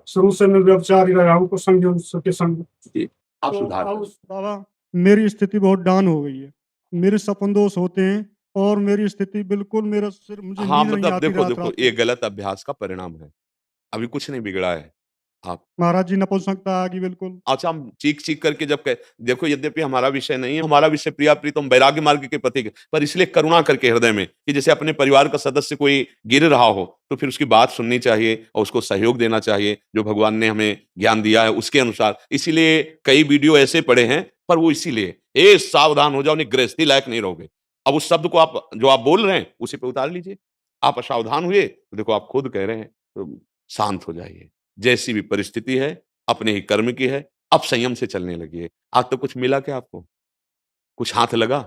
शुरू से मैं व्यभिचारी रहा हूँ, कुसंगियों के संग। जी, आप तो सुधार अब करें। बाबा मेरी स्थिति बहुत डाउन हो गई है। मेरे सपन दोष होते हैं और मेरी स्थिति बिल्कुल मेरा सिर मुझे हाँ, नींद नहीं मतलब आती देखो, रात-रात ये को। गलत अभ्यास का परिणाम है। अभी कुछ नहीं बिगड़ा है। आप महाराज जी नपुंसकता आ गई बिल्कुल। अच्छा, हम चीख-चीख करके जब कह देखो, यद्यपि हमारा विषय नहीं है, हमारा विषय प्रिया प्रीतम वैराग्य मार्ग के पथिक है, पर इसलिए करुणा करके हृदय में कि जैसे अपने परिवार का सदस्य कोई गिर रहा हो, तो फिर उसकी बात सुननी चाहिए और उसको सहयोग देना चाहिए, जो भगवान ने हमें ज्ञान दिया है उसके अनुसार। इसीलिए कई वीडियो ऐसे पड़े हैं, पर वो इसीलिए, "ए सावधान हो जाओ, नहीं गृहस्थी लायक नहीं रहोगे।" अब उस शब्द को आप जो आप बोल रहे हैं, उसी पे उतार लीजिए। आप असावधान हुए, तो देखो आप खुद कह रहे हैं, तो शांत हो जाइए। जैसी भी परिस्थिति है, अपने ही कर्म की है, अब संयम से चलने लगिए। आज तक कुछ मिला क्या आपको? कुछ हाथ लगा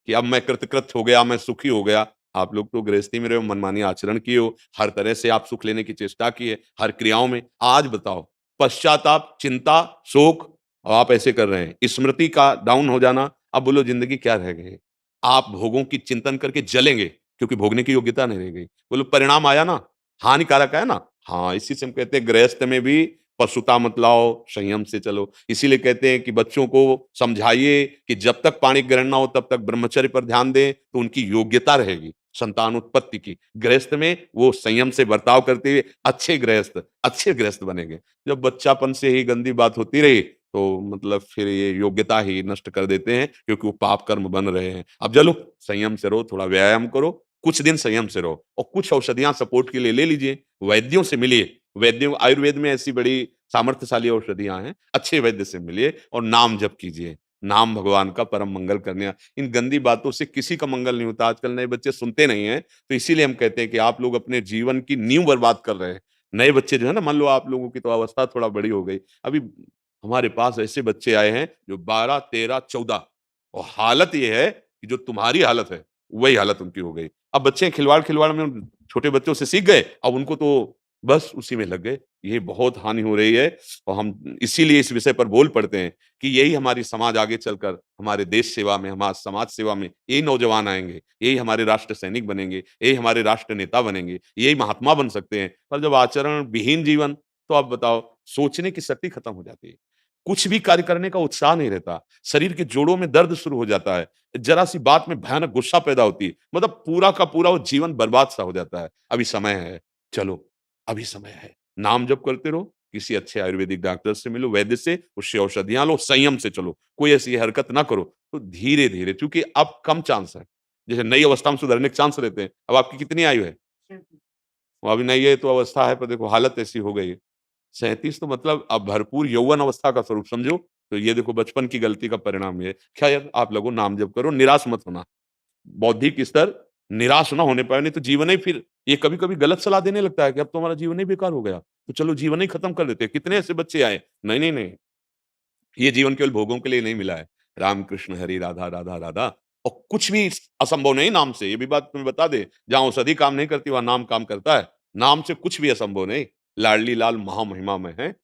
कि अब मैं कृतकृत हो गया, मैं सुखी हो गया? आप लोग तो गृहस्थी में रहे हो, मनमानी आचरण किए हो, हर तरह से आप सुख लेने की चेष्टा की है, हर क्रियाओं में। आज बताओ, पश्चाताप, चिंता, शोक, और आप ऐसे कर रहे हैं। स्मृति का डाउन हो जाना, अब बोलो ज़िंदगी क्या रह गई? आप भोगों की चिंतन करके जलेंगे, क्योंकि भोगने की योग्यता नहीं रह गई। बोलो परिणाम आया ना, हानिकारक है ना? हाँ, इसी से हम कहते हैं गृहस्थ में भी पशुता मत लाओ, संयम से चलो। इसीलिए कहते हैं कि बच्चों को समझाइए कि जब तक पाणी ग्रहण ना हो तब तक ब्रह्मचर्य पर ध्यान दें, तो उनकी योग्यता रहेगी संतान उत्पत्ति की। गृहस्थ में वो संयम से बर्ताव करते हुए अच्छे गृहस्थ बनेंगे। जब बच्चापन से ही गंदी बात होती रही, तो मतलब फिर ये योग्यता ही नष्ट कर देते हैं, क्योंकि वो पाप कर्म बन रहे हैं। अब चलो, संयम से रहो, थोड़ा व्यायाम करो, कुछ दिन संयम से रहो और कुछ औषधियाँ सपोर्ट के लिए ले लीजिए, वैद्यों से मिलिए। वैद्यों आयुर्वेद में ऐसी बड़ी सामर्थ्यशाली औषधियाँ हैं, अच्छे वैद्य से मिलिए और नाम जप कीजिए। नाम भगवान का परम मंगल करने, इन गंदी बातों से किसी का मंगल नहीं होता। आजकल नए बच्चे सुनते नहीं हैं, तो इसीलिए हम कहते हैं कि आप लोग अपने जीवन की नींव बर्बाद कर रहे हैं। नए बच्चे जो है ना, मान लो आप लोगों की तो अवस्था थोड़ा बड़ी हो गई। अभी हमारे पास ऐसे बच्चे आए हैं जो 12, 13, 14, और हालत ये है कि जो तुम्हारी हालत है, वही हालत उनकी हो गई। अब बच्चे खिलवाड़-खिलवाड़ में उन छोटे बच्चों से सीख गए, अब उनको तो बस उसी में लग गए। ये बहुत हानि हो रही है और हम इसीलिए इस विषय पर बोल पड़ते हैं कि यही हमारी समाज आगे चलकर हमारे देश सेवा में, हमारे समाज सेवा में यही नौजवान आएँगे, यही हमारे राष्ट्र सैनिक बनेंगे, यही हमारे राष्ट्र नेता बनेंगे, यही महात्मा बन सकते हैं। पर जब आचरण विहीन जीवन, तो आप बताओ, सोचने की शक्ति खत्म हो जाती है। कुछ भी कार्य करने का उत्साह नहीं रहता, शरीर के जोड़ों में दर्द शुरू हो जाता है, ज़रा-सी बात में भयानक गुस्सा पैदा होती है, मतलब पूरा का पूरा वो जीवन बर्बाद-सा हो जाता है। अभी समय है, चलो, अभी समय है। नाम जप करते रहो, किसी अच्छे आयुर्वेदिक डॉक्टर से मिलो, वैद्य से, उससे औषधियाँ लो, संयम से चलो, कोई ऐसी हरकत ना करो। तो धीरे-धीरे, चूँकि अब कम चांस है, जैसे नई अवस्था में सुधरने के चांस रहते हैं। अब आपकी कितनी आयु है? वो अभी नई है तो अवस्था है, पर देखो हालत ऐसी हो गई है। 37 तो मतलब अब भरपूर यौवन अवस्था का स्वरूप समझो, तो ये देखो बचपन की गलती का परिणाम ये है। खैर, आप लोगों नाम जप करो, निराश मत होना। बौद्धिक स्तर निराश ना होने पाए, नहीं तो जीवन ही फिर ये कभी-कभी गलत सलाह देने लगता है कि अब तो हमारा जीवन ही बेकार हो गया, तो चलो जीवन ही खत्म कर देते हैं। कितने ऐसे बच्चे आए, नहीं, नहीं, नहीं, ये जीवन केवल भोगों के लिए नहीं मिला है। राम कृष्ण हरि राधा, राधा राधा, और कुछ भी असंभव नहीं नाम से, ये भी बात तुम्हें बता दें, जहाँ औषधि काम नहीं करती, वहाँ नाम काम करता है। नाम से कुछ भी असंभव नहीं। लाडली लाल महामहिमा में है,